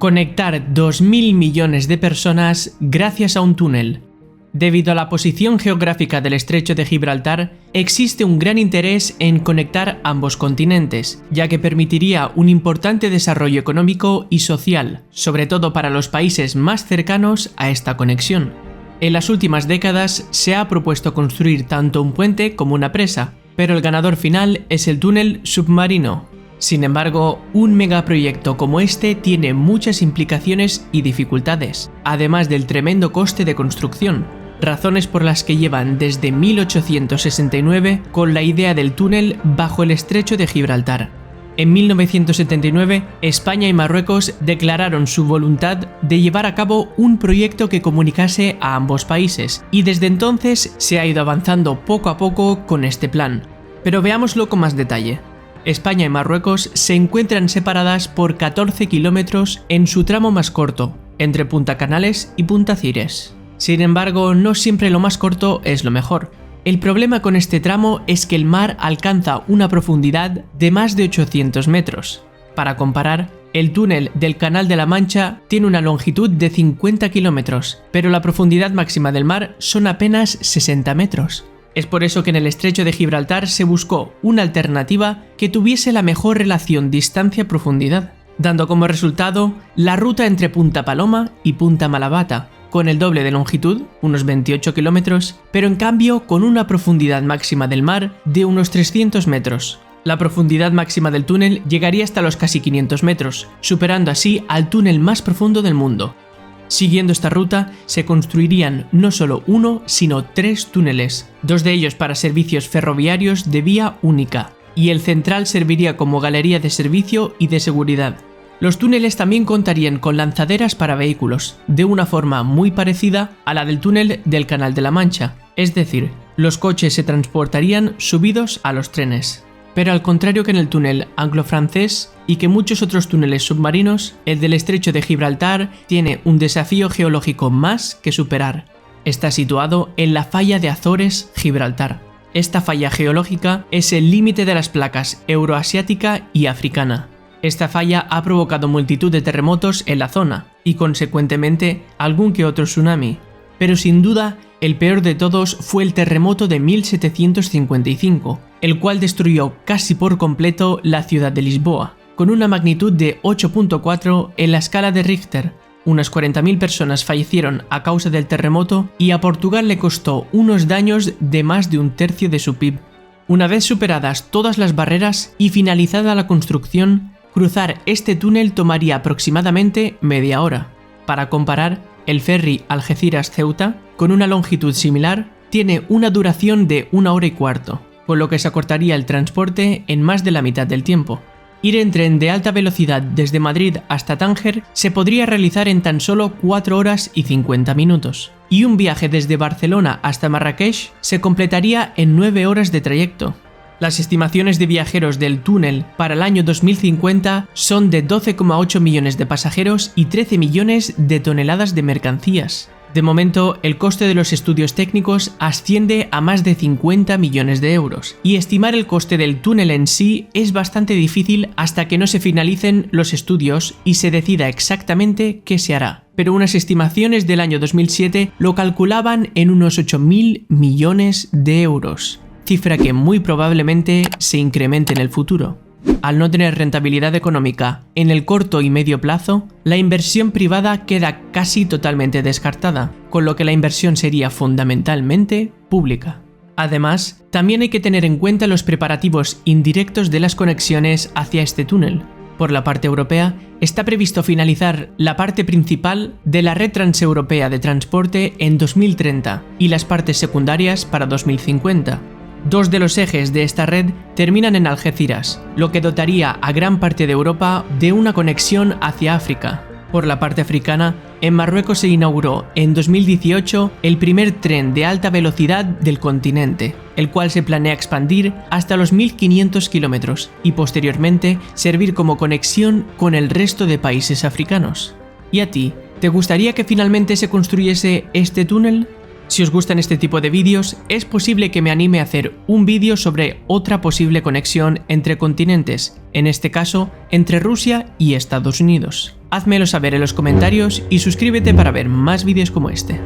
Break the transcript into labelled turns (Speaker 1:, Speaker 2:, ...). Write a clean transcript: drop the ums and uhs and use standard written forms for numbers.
Speaker 1: Conectar 2.000 millones de personas gracias a un túnel. Debido a la posición geográfica del estrecho de Gibraltar, existe un gran interés en conectar ambos continentes, ya que permitiría un importante desarrollo económico y social, sobre todo para los países más cercanos a esta conexión. En las últimas décadas se ha propuesto construir tanto un puente como una presa, pero el ganador final es el túnel submarino. Sin embargo, un megaproyecto como este tiene muchas implicaciones y dificultades, además del tremendo coste de construcción, razones por las que llevan desde 1869 con la idea del túnel bajo el estrecho de Gibraltar. En 1979, España y Marruecos declararon su voluntad de llevar a cabo un proyecto que comunicase a ambos países, y desde entonces se ha ido avanzando poco a poco con este plan. Pero veámoslo con más detalle. España y Marruecos se encuentran separadas por 14 kilómetros en su tramo más corto, entre Punta Canales y Punta Cires. Sin embargo, no siempre lo más corto es lo mejor. El problema con este tramo es que el mar alcanza una profundidad de más de 800 metros. Para comparar, el túnel del Canal de la Mancha tiene una longitud de 50 kilómetros, pero la profundidad máxima del mar son apenas 60 metros. Es por eso que en el estrecho de Gibraltar se buscó una alternativa que tuviese la mejor relación distancia-profundidad, dando como resultado la ruta entre Punta Paloma y Punta Malabata, con el doble de longitud, unos 28 kilómetros, pero en cambio con una profundidad máxima del mar de unos 300 metros. La profundidad máxima del túnel llegaría hasta los casi 500 metros, superando así al túnel más profundo del mundo. Siguiendo esta ruta, se construirían no solo uno, sino 3 túneles, 2 de ellos para servicios ferroviarios de vía única, y el central serviría como galería de servicio y de seguridad. Los túneles también contarían con lanzaderas para vehículos, de una forma muy parecida a la del túnel del Canal de la Mancha, es decir, los coches se transportarían subidos a los trenes. Pero al contrario que en el túnel anglo-francés y que muchos otros túneles submarinos, el del estrecho de Gibraltar tiene un desafío geológico más que superar. Está situado en la falla de Azores-Gibraltar. Esta falla geológica es el límite de las placas euroasiática y africana. Esta falla ha provocado multitud de terremotos en la zona y, consecuentemente, algún que otro tsunami. Pero sin duda, el peor de todos fue el terremoto de 1755, el cual destruyó casi por completo la ciudad de Lisboa, con una magnitud de 8.4 en la escala de Richter. Unas 40.000 personas fallecieron a causa del terremoto y a Portugal le costó unos daños de más de un tercio de su PIB. Una vez superadas todas las barreras y finalizada la construcción, cruzar este túnel tomaría aproximadamente media hora. Para comparar, el ferry Algeciras-Ceuta, con una longitud similar, tiene una duración de 1 hora y cuarto, con lo que se acortaría el transporte en más de la mitad del tiempo. Ir en tren de alta velocidad desde Madrid hasta Tánger se podría realizar en tan solo 4 horas y 50 minutos, y un viaje desde Barcelona hasta Marrakech se completaría en 9 horas de trayecto. Las estimaciones de viajeros del túnel para el año 2050 son de 12,8 millones de pasajeros y 13 millones de toneladas de mercancías. De momento, el coste de los estudios técnicos asciende a más de 50 millones de euros, y estimar el coste del túnel en sí es bastante difícil hasta que no se finalicen los estudios y se decida exactamente qué se hará. Pero unas estimaciones del año 2007 lo calculaban en unos 8.000 millones de euros, cifra que muy probablemente se incremente en el futuro. Al no tener rentabilidad económica en el corto y medio plazo, la inversión privada queda casi totalmente descartada, con lo que la inversión sería fundamentalmente pública. Además, también hay que tener en cuenta los preparativos indirectos de las conexiones hacia este túnel. Por la parte europea, está previsto finalizar la parte principal de la red transeuropea de transporte en 2030 y las partes secundarias para 2050. 2 de los ejes de esta red terminan en Algeciras, lo que dotaría a gran parte de Europa de una conexión hacia África. Por la parte africana, en Marruecos se inauguró en 2018 el primer tren de alta velocidad del continente, el cual se planea expandir hasta los 1.500 kilómetros y posteriormente servir como conexión con el resto de países africanos. ¿Y a ti? ¿Te gustaría que finalmente se construyese este túnel? Si os gustan este tipo de vídeos, es posible que me anime a hacer un vídeo sobre otra posible conexión entre continentes, en este caso, entre Rusia y Estados Unidos. Házmelo saber en los comentarios y suscríbete para ver más vídeos como este.